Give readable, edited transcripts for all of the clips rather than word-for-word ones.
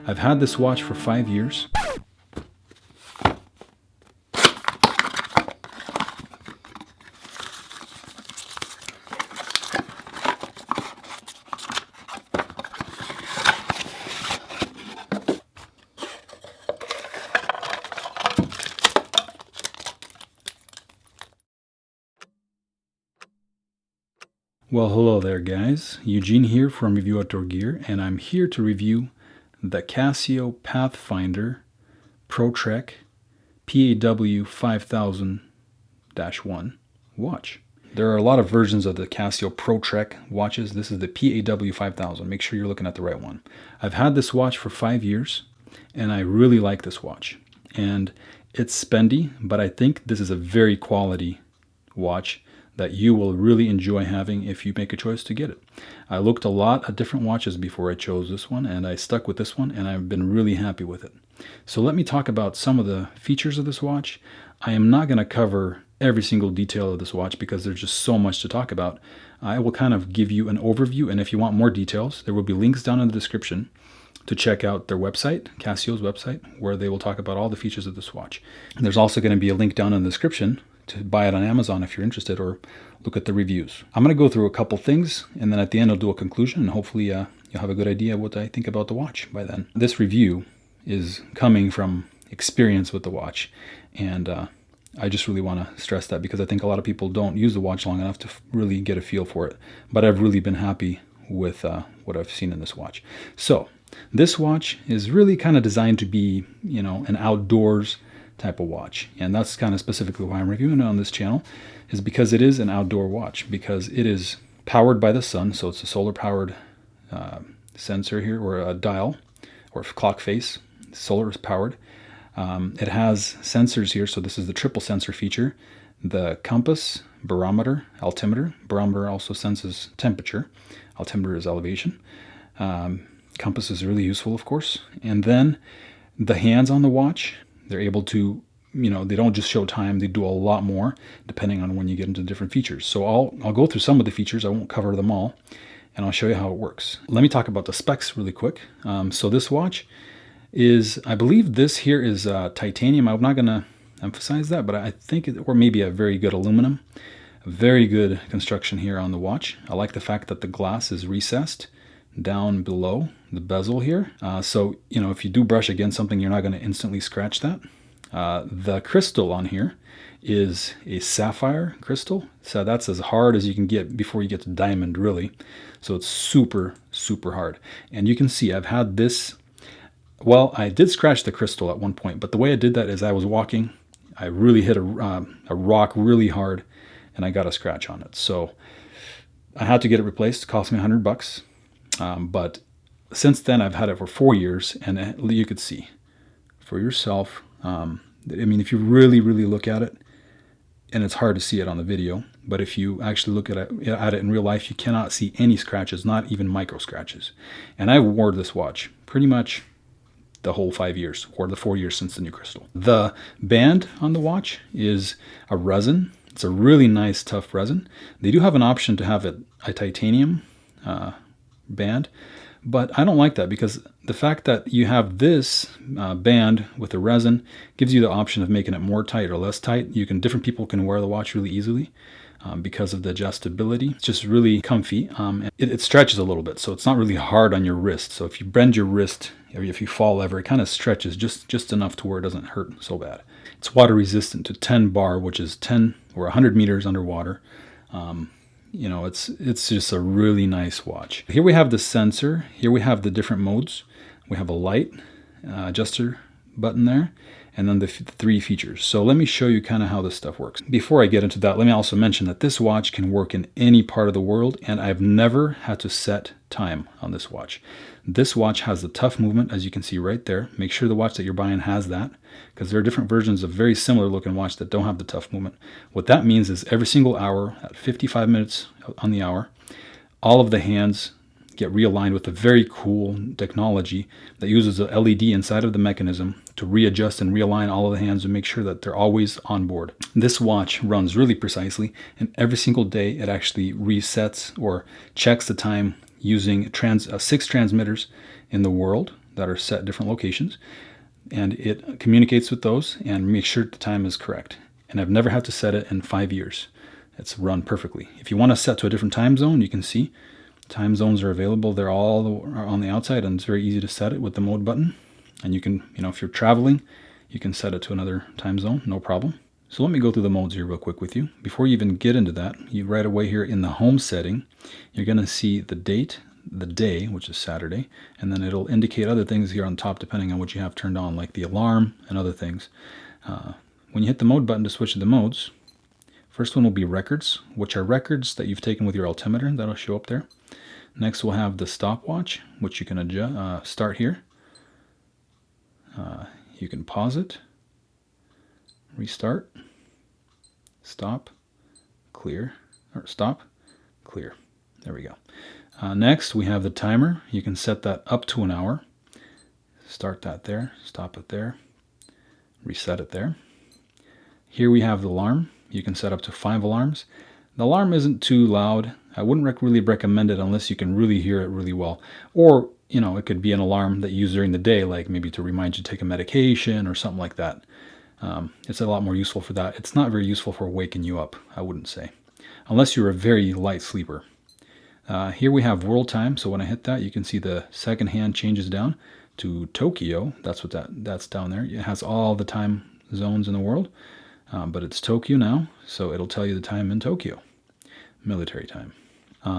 I've had this watch for 5 years. Well, hello there guys, Eugene here from Review Outdoor Gear, and I'm here to review the Casio Pathfinder ProTrek PAW 5000-1 watch. There are a lot of versions of the Casio ProTrek watches. This is the PAW 5000. Make sure you're looking at the right one. I've had this watch for 5 years, and I really like this watch. And it's spendy, but I think this is a very quality watch that you will really enjoy having if you make a choice to get it. I looked a lot at different watches before I chose this one, and I stuck with this one, and I've been really happy with it. So let me talk about some of the features of this watch. I am not going to cover every single detail of this watch because there's just so much to talk about. I will kind of give you an overview, and if you want more details, there will be links down in the description to check out their website, Casio's website, where they will talk about all the features of this watch. And there's also going to be a link down in the description to buy it on Amazon if you're interested, or look at the reviews. I'm going to go through a couple things, and then at the end I'll do a conclusion, and hopefully you'll have a good idea of what I think about the watch by then. This review is coming from experience with the watch, and I just really want to stress that because I think a lot of people don't use the watch long enough to really get a feel for it. But I've really been happy with what I've seen in this watch. So this watch is really kind of designed to be, an outdoors type of watch, and that's kind of specifically why I'm reviewing it on this channel, is because it is an outdoor watch, because it is powered by the sun. So it's a solar powered sensor here, or a dial, or clock face. Solar is powered. It has sensors here, so this is the triple sensor feature: the compass, barometer, altimeter. Barometer also senses temperature, altimeter is elevation. Compass is really useful, of course. And then the hands on the watch, they're able to, they don't just show time, they do a lot more depending on when you get into different features. So I'll go through some of the features, I won't cover them all, and I'll show you how it works. Let me talk about the specs really quick. So this watch is, I believe this here is titanium. I'm not going to emphasize that, but I think or maybe a very good aluminum. A very good construction here on the watch. I like the fact that the glass is recessed down below the bezel here. So, if you do brush against something, you're not going to instantly scratch that. The crystal on here is a sapphire crystal. So that's as hard as you can get before you get to diamond, really. So it's super, super hard. And you can see I've had this, well, I did scratch the crystal at one point, but the way I did that is I was walking, I really hit a rock really hard, and I got a scratch on it. So I had to get it replaced. It cost me $100. But since then, I've had it for 4 years, and you could see for yourself. If you really, really look at it, and it's hard to see it on the video, but if you actually look at it in real life, you cannot see any scratches, not even micro scratches. And I've worn this watch pretty much the whole 5 years, or the 4 years since the new crystal. The band on the watch is a resin. It's a really nice, tough resin. They do have an option to have it a titanium band, but I don't like that, because the fact that you have this band with the resin gives you the option of making it more tight or less tight. Different people can wear the watch really easily because of the adjustability. It's just really comfy. It stretches a little bit, so it's not really hard on your wrist. So if you bend your wrist, or if you fall ever, it kind of stretches just enough to where it doesn't hurt so bad. It's water resistant to 10 bar, which is 10 or 100 meters underwater. It's just a really nice watch. Here we have the sensor. Here we have the different modes. We have a light adjuster button there, and then the 3 features. So let me show you kind of how this stuff works. Before I get into that, let me also mention that this watch can work in any part of the world, and I've never had to set time on this watch. This watch has the tough movement, as you can see right there. Make sure the watch that you're buying has that, because there are different versions of very similar looking watch that don't have the tough movement. What that means is every single hour, at 55 minutes on the hour, all of the hands get realigned with a very cool technology that uses a LED inside of the mechanism to readjust and realign all of the hands and make sure that they're always on board. This watch runs really precisely, and every single day it actually resets or checks the time using 6 transmitters in the world that are set at different locations, and it communicates with those and makes sure the time is correct. And I've never had to set it in 5 years. It's run perfectly. If you want to set to a different time zone, you can see time zones are available. They're all on the outside, and it's very easy to set it with the mode button. And you can, if you're traveling, you can set it to another time zone, no problem. So let me go through the modes here real quick with you. Before you even get into that, you right away here in the home setting, you're going to see the date, the day, which is Saturday, and then it'll indicate other things here on top depending on what you have turned on, like the alarm and other things. When you hit the mode button to switch to the modes, first one will be records, which are records that you've taken with your altimeter. That'll show up there. Next we'll have the stopwatch, which you can adjust, start here. You can pause it, restart, stop, clear, or stop, clear. There we go. Next, we have the timer. You can set that up to an hour. Start that there, stop it there, reset it there. Here we have the alarm. You can set up to 5 alarms. The alarm isn't too loud. I wouldn't really recommend it unless you can really hear it really well. Or, it could be an alarm that you use during the day, like maybe to remind you to take a medication or something like that. It's a lot more useful for that. It's not very useful for waking you up, I wouldn't say, unless you're a very light sleeper. Here we have world time. So when I hit that, you can see the second hand changes down to Tokyo. That's what that's down there. It has all the time zones in the world, but it's Tokyo now, so it'll tell you the time in Tokyo, military time.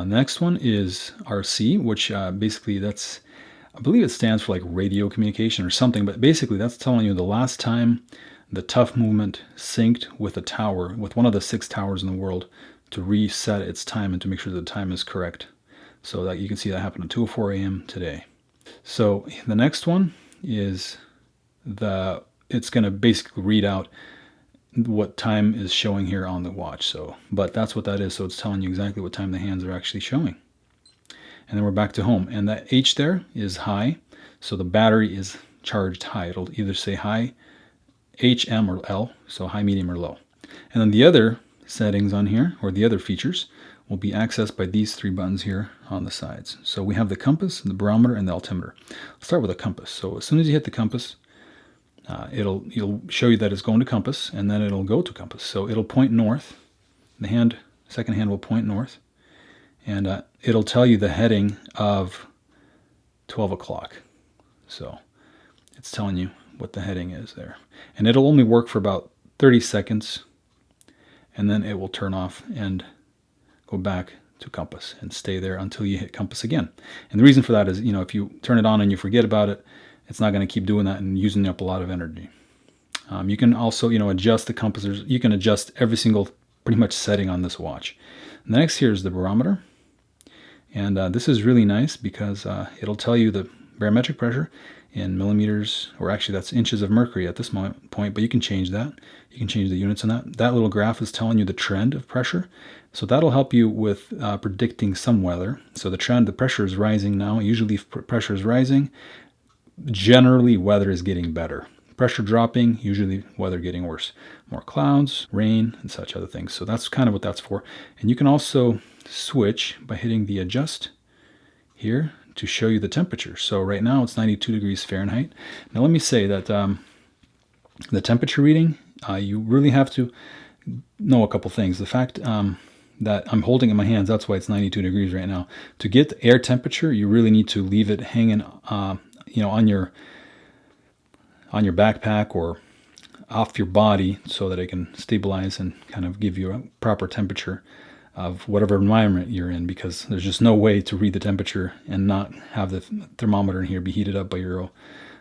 Next one is RC, which basically I believe it stands for like radio communication or something, but basically that's telling you the last time the Tough movement synced with a tower, with one of the 6 towers in the world, to reset its time and to make sure the time is correct. So that you can see that happened at 2:04 a.m. today. So the next one is it's going to basically read out what time is showing here on the watch. But that's what that is. So it's telling you exactly what time the hands are actually showing. And then we're back to home. And that H there is high. So the battery is charged high. It'll either say high, H, M, or L. So high, medium, or low. And then the other settings on here, or the other features, will be accessed by these 3 buttons here on the sides. So we have the compass, the barometer, and the altimeter. Let's start with the compass. So as soon as you hit the compass, it'll show you that it's going to compass, and then it'll go to compass. So it'll point north. The second hand will point north, and it'll tell you the heading of 12 o'clock. So it's telling you what the heading is there. And it'll only work for about 30 seconds, and then it will turn off and go back to compass and stay there until you hit compass again. And the reason for that is, if you turn it on and you forget about it, it's not going to keep doing that and using up a lot of energy. You can also, adjust the compass. You can adjust every single pretty much setting on this watch. And the next here is the barometer. And this is really nice because it'll tell you the barometric pressure in millimeters, or actually that's inches of mercury at this point, but you can change that. You can change the units on that. That little graph is telling you the trend of pressure. So that'll help you with predicting some weather. So the pressure is rising now. Usually if pressure is rising, generally weather is getting better. Pressure dropping, usually weather getting worse. More clouds, rain, and such other things. So that's kind of what that's for. And you can also switch by hitting the adjust here to show you the temperature. So right now it's 92 degrees Fahrenheit. Now let me say that the temperature reading, you really have to know a couple things. The fact that I'm holding it in my hands, that's why it's 92 degrees right now. To get the air temperature, you really need to leave it hanging on your backpack or off your body so that it can stabilize and kind of give you a proper temperature of whatever environment you're in, because there's just no way to read the temperature and not have the thermometer in here be heated up by your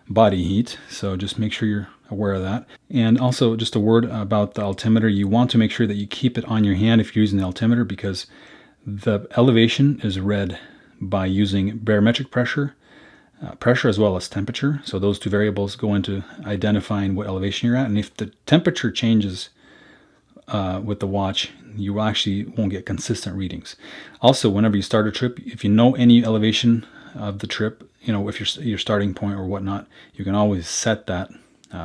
body heat. So just make sure you're aware of that. And also just a word about the altimeter. You want to make sure that you keep it on your hand if you're using the altimeter, because the elevation is read by using barometric pressure as well as temperature. So those 2 variables go into identifying what elevation you're at. And if the temperature changes with the watch, you actually won't get consistent readings. Also, whenever you start a trip, if you know any elevation of the trip, if your starting point or whatnot, you can always set that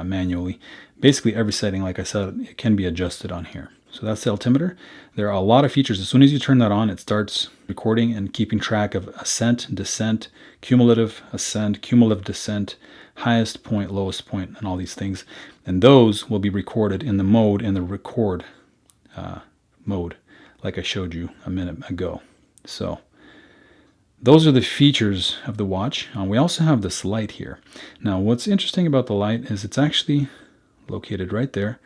manually. Basically every setting, like I said, it can be adjusted on here. So that's the altimeter. There are a lot of features. As soon as you turn that on, it starts recording and keeping track of ascent, descent, cumulative ascent, cumulative descent, highest point, lowest point, and all these things. And those will be recorded in the mode, in the record mode, like I showed you a minute ago. So those are the features of the watch. We also have this light here. Now, what's interesting about the light is it's actually located right there.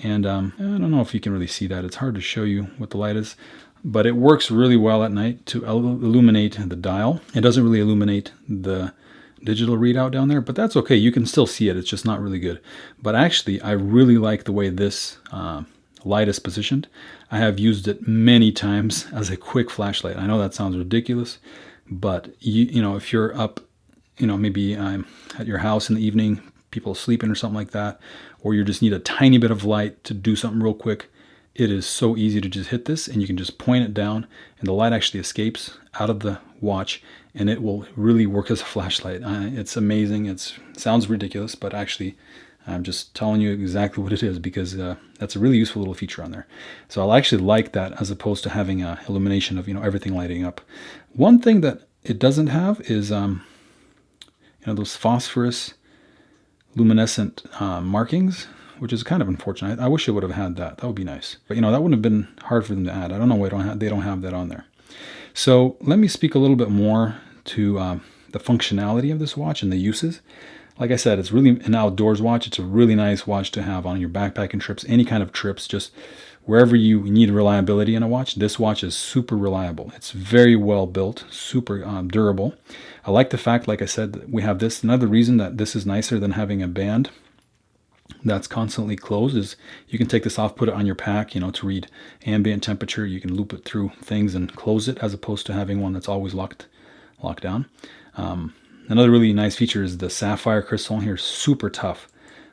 And I don't know if you can really see that. It's hard to show you what the light is, but it works really well at night to illuminate the dial. It doesn't really illuminate the digital readout down there, but that's okay. You can still see it. It's just not really good. But actually, I really like the way this light is positioned. I have used it many times as a quick flashlight. I know that sounds ridiculous, but you know, if you're up, you know, maybe at your house in the evening, people sleeping or something like that, or you just need a tiny bit of light to do something real quick, it is so easy to just hit this and you can just point it down and the light actually escapes out of the watch and it will really work as a flashlight. It's amazing. It sounds ridiculous, but actually I'm just telling you exactly what it is because that's a really useful little feature on there. So I'll actually like that as opposed to having a illumination of, you know, everything lighting up. One thing that it doesn't have is you know, those phosphorus luminescent markings, which is kind of unfortunate. I wish it would have had that. That would be nice. But you know, that wouldn't have been hard for them to add. I don't know why they don't have that on there. So let me speak a little bit more to the functionality of this watch and the uses. Like I said, it's really an outdoors watch. It's a really nice watch to have on your backpacking trips, any kind of trips, just wherever you need reliability in a watch. This watch is super reliable. It's very well built, super durable. I like the fact, like I said, that we have this. Another reason that this is nicer than having a band that's constantly closed is you can take this off, put it on your pack, you know, to read ambient temperature. You can loop it through things and close it as opposed to having one that's always locked down. Another really nice feature is the sapphire crystal here, super tough.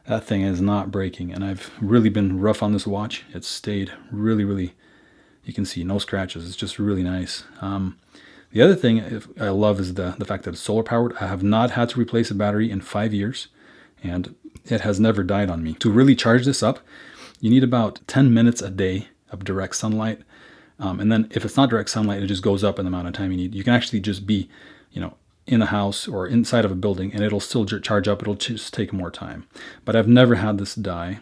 That thing is not breaking, and I've really been rough on this watch. It's stayed really, you can see no scratches. It's just really nice. The other thing I love is the fact that it's solar powered. I have not had to replace a battery in 5 years, and it has never died on me. To really charge this up, you need about 10 minutes a day of direct sunlight. And then if it's not direct sunlight, it just goes up in the amount of time you need. You can actually just be, you know, in the house or inside of a building and it'll still charge up. It'll just take more time. But I've never had this die.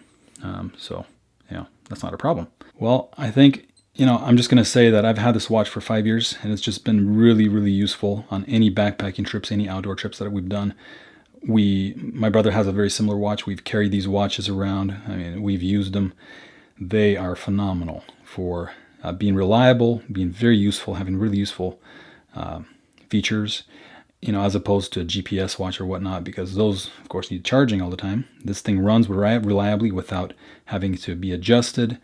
So yeah, that's not a problem. Well, I think, you know, I'm just going to say that I've had this watch for 5 years and it's just been really useful on any backpacking trips, any outdoor trips that we've done. My brother has a very similar watch. We've carried these watches around. I mean, we've used them. They are phenomenal for being reliable, being very useful, having really useful features, you know, as opposed to a GPS watch or whatnot, because those, of course, need charging all the time. This thing runs reliably without having to be adjusted.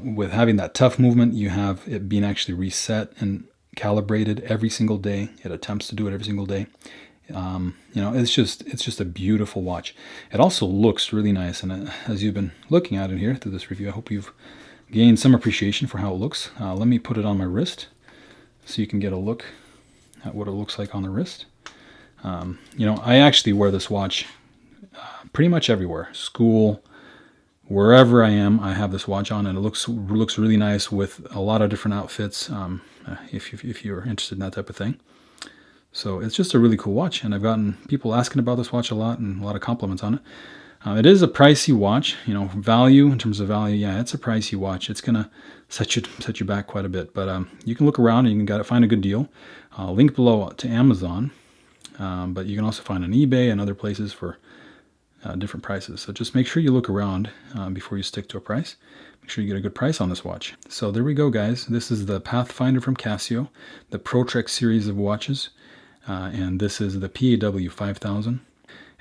With having that tough movement, you have it being actually reset and calibrated every single day. It attempts to do it every single day. You know, it's just a beautiful watch. It also looks really nice, and as you've been looking at it here through this review, I hope you've gained some appreciation for how it looks. Let me put it on my wrist so you can get a look at what it looks like on the wrist. You know, I actually wear this watch pretty much everywhere. School, wherever I am, I have this watch on, and it looks really nice with a lot of different outfits. If you're interested in that type of thing. So it's just a really cool watch, and I've gotten people asking about this watch a lot and a lot of compliments on it. It is a pricey watch, you know, value in terms of value. Yeah, it's a pricey watch. It's gonna set you back quite a bit, but you can look around and you can find a good deal. Link below to Amazon, but you can also find on eBay and other places for different prices. So just make sure you look around before you stick to a price. Make sure you get a good price on this watch. So there we go, guys. This is the Pathfinder from Casio, the ProTrek series of watches. And this is the PAW 5000.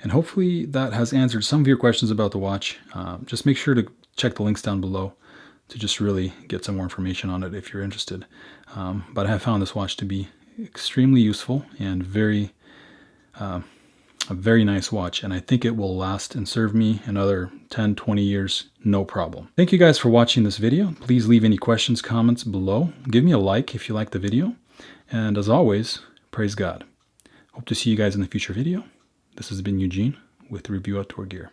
And hopefully that has answered some of your questions about the watch. Just make sure to check the links down below to just really get some more information on it if you're interested. But I have found this watch to be extremely useful and a very nice watch. And I think it will last and serve me another 10, 20 years, no problem. Thank you guys for watching this video. Please leave any questions, comments below. Give me a like if you like the video. And as always, praise God. Hope to see you guys in the future video. This has been Eugene with Review Outdoor Gear.